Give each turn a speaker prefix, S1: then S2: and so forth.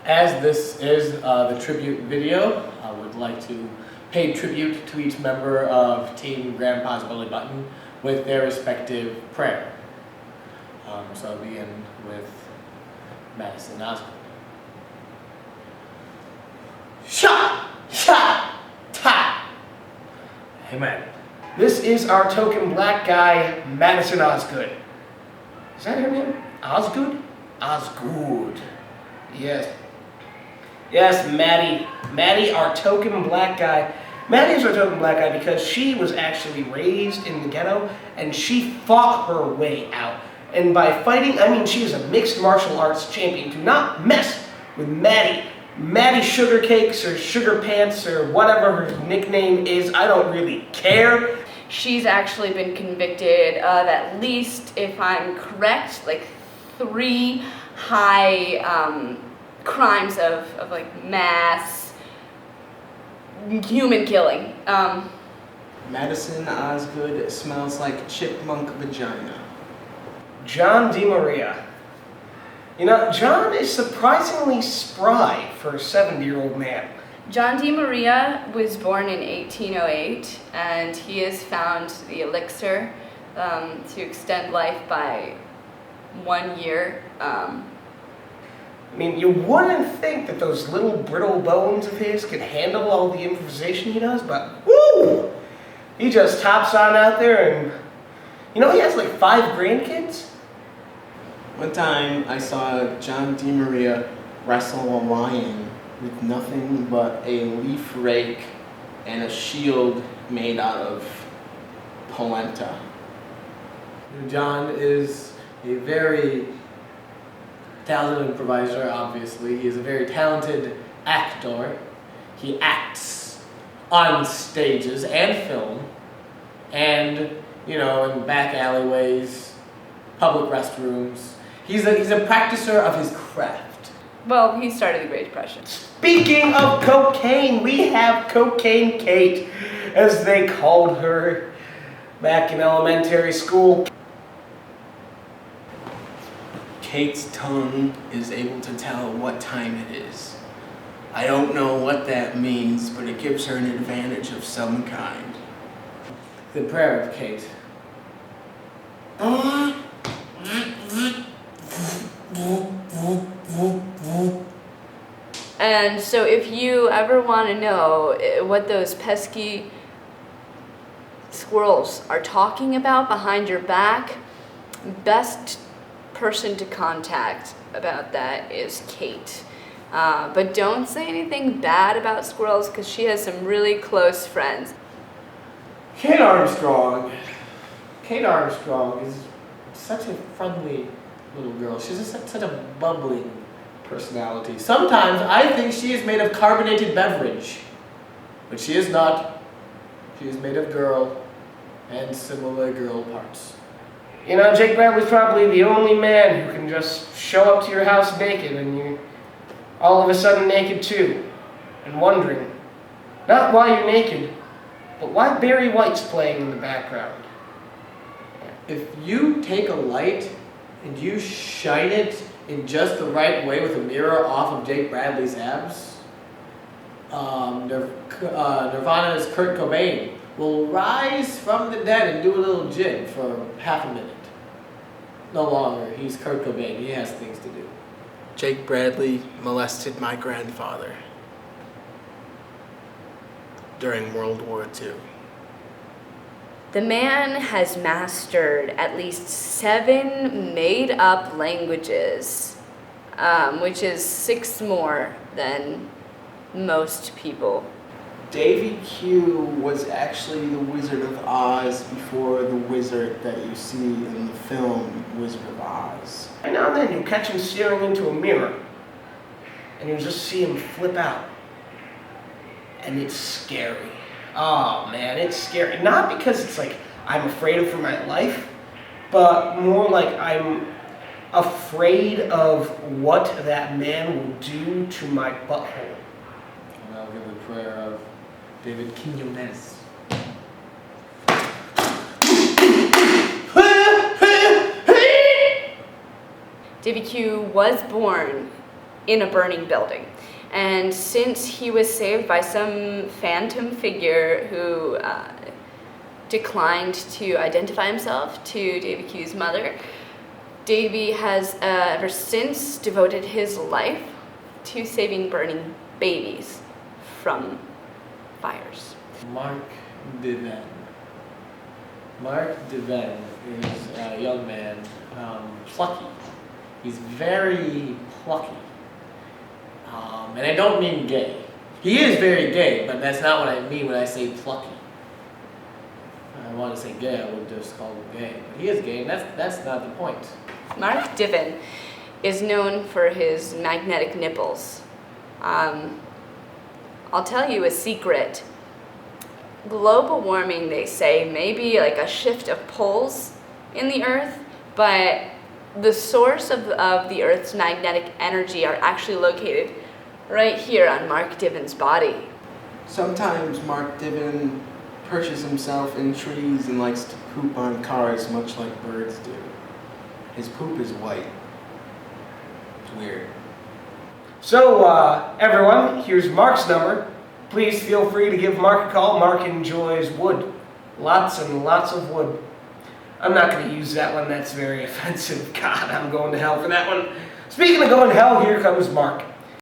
S1: As this is the tribute video, I would like to pay tribute to each member of Team Grandpa's Belly Button with their respective prayer. So I'll begin with Madison Osgood. Shot! Shot! Ta! Amen.
S2: This is our token black guy, Madison Osgood. Is that her name? Osgood? Osgood. Yes. Yes, Maddie. Maddie, our token black guy. Maddie is our token black guy because she was actually raised in the ghetto and she fought her way out. And by fighting, I mean she is a mixed martial arts champion. Do not mess with Maddie. Maddie Sugar Cakes or Sugar Pants or whatever her nickname is. I don't really care.
S3: She's actually been convicted of at least, if I'm correct, like 3 high crimes of like mass human killing.
S4: Madison Osgood smells like chipmunk vagina.
S2: John DeMaria. You know, John is surprisingly spry for a 70-year-old man.
S3: John DeMaria was born in 1808, and he has found the elixir to extend life by 1 year.
S2: I mean, you wouldn't think that those little brittle bones of his could handle all the improvisation he does, but woo! He just tops on out there and, you know, he has like 5 grandkids.
S4: One time I saw John DeMaria wrestle a lion with nothing but a leaf rake and a shield made out of polenta.
S1: John is a very talented improviser, obviously. He is a very talented actor. He acts on stages and film, and, you know, in back alleyways, public restrooms. He's a practicer of his craft.
S3: Well, he started the Great Depression.
S2: Speaking of cocaine, we have Cocaine Kate, as they called her back in elementary school.
S4: Kate's tongue is able to tell what time it is. I don't know what that means, but it gives her an advantage of some kind.
S1: The prayer of Kate.
S3: And so if you ever want to know what those pesky squirrels are talking about behind your back, best person to contact about that is Kate. But don't say anything bad about squirrels because she has some really close friends.
S1: Kate Armstrong. Kate Armstrong is such a friendly little girl. She's such a bubbling personality. Sometimes I think she is made of carbonated beverage, but she is not. She is made of girl and similar girl parts.
S2: You know, Jake Bradley's probably the only man who can just show up to your house naked and you're all of a sudden naked too, and wondering, not why you're naked, but why Barry White's playing in the background.
S1: If you take a light and you shine it in just the right way with a mirror off of Jake Bradley's abs, Nirvana's Kurt Cobain will rise from the dead and do a little jig for half a minute. No longer. He's Kurt Cobain. He has things to do.
S4: Jake Bradley molested my grandfather during World War II.
S3: The man has mastered at least 7 made-up languages, which is 6 more than most people.
S4: Davy Q was actually the Wizard of Oz before the wizard that you see in the film Wizard of Oz.
S2: And now and then you catch him staring into a mirror, and you just see him flip out. And it's scary. Oh man, it's scary. Not because it's like I'm afraid for my life, but more like I'm afraid of what that man will do to my butthole.
S1: And I'll give the prayer of David Quinones.
S3: Davy Q was born in a burning building. And since he was saved by some phantom figure who declined to identify himself to Davy Q's mother, Davy has ever since devoted his life to saving burning babies from fires.
S1: Mark Diven. Mark Diven is a young man, plucky. He's very plucky. And I don't mean gay. He is very gay, but that's not what I mean when I say plucky. If I want to say gay, I would just call him gay. But he is gay, and that's not the point.
S3: Mark Diven is known for his magnetic nipples. I'll tell you a secret. Global warming, they say, may be like a shift of poles in the Earth, but the source of the Earth's magnetic energy are actually located right here on Mark Diven's body.
S4: Sometimes Mark Diven perches himself in trees and likes to poop on cars, much like birds do. His poop is white. It's weird.
S2: So, everyone, here's Mark's number. Please feel free to give Mark a call. Mark enjoys wood. Lots and lots of wood. I'm not going to use that one. That's very offensive. God, I'm going to hell for that one. Speaking of going to hell, here comes Mark.